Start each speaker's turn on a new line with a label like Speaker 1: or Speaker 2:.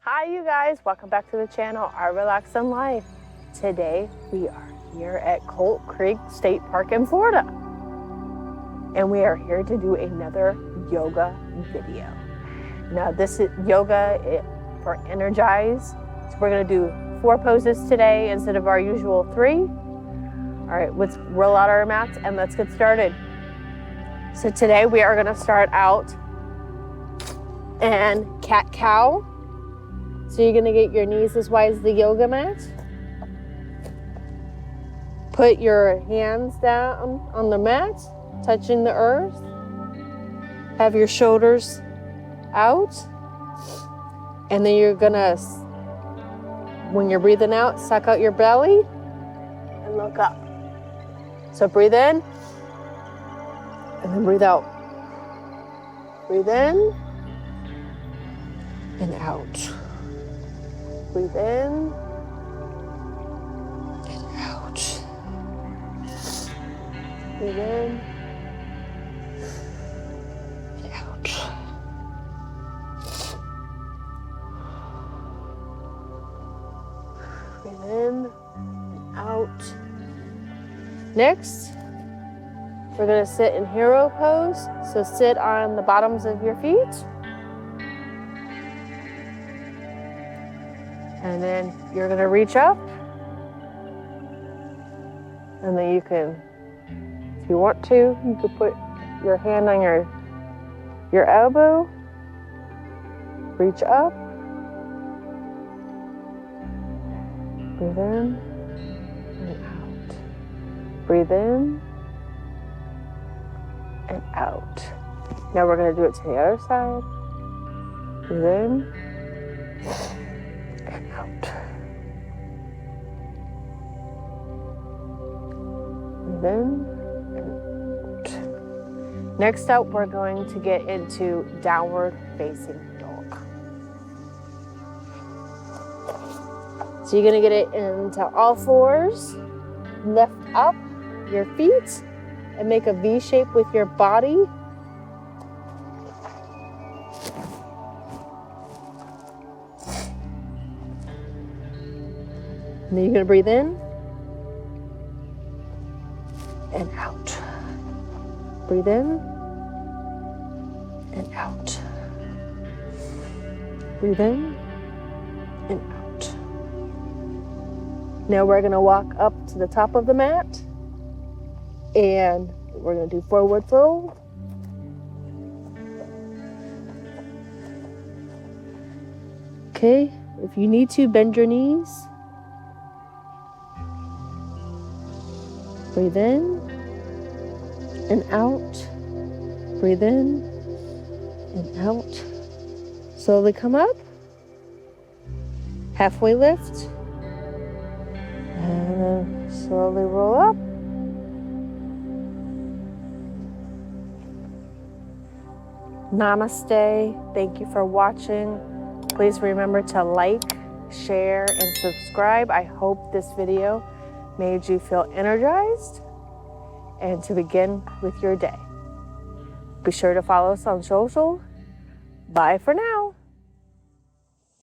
Speaker 1: Hi you guys, welcome back to the channel, Our Relax in Life. Today we are here at Colt Creek State Park in Florida. And we are here to do another yoga video. Now this is yoga for Energize. So we're gonna do 4 poses today instead of our usual 3. All right, let's roll out our mats and let's get started. So today we are gonna start out in cat-cow. So you're gonna get your knees as wide as the yoga mat. Put your hands down on the mat, touching the earth. Have your shoulders out. And then you're gonna, when you're breathing out, suck out your belly and look up. So breathe in and then breathe out. Breathe in and out. Breathe in and out. Breathe in and out. Breathe in and out. Next, we're going to sit in hero pose. So sit on the bottoms of your feet. And then you're gonna reach up. And then you can, if you want to, you could put your hand on your elbow. Reach up. Breathe in and out. Breathe in and out. Now we're gonna do it to the other side. Breathe in. In and out. Next up, we're going to get into downward facing dog. So you're going to get it into all fours. Lift up your feet and make a V shape with your body. And then you're going to breathe in and out. Breathe in and out. Breathe in and out. Now we're going to walk up to the top of the mat and we're going to do forward fold. Okay, if you need to, bend your knees. Breathe in and out. Breathe in and out. Slowly come up. Halfway lift. And then slowly roll up. Namaste. Thank you for watching. Please remember to like, share, and subscribe. I hope this video made you feel energized and to begin with your day. Be sure to follow us on social. Bye for now.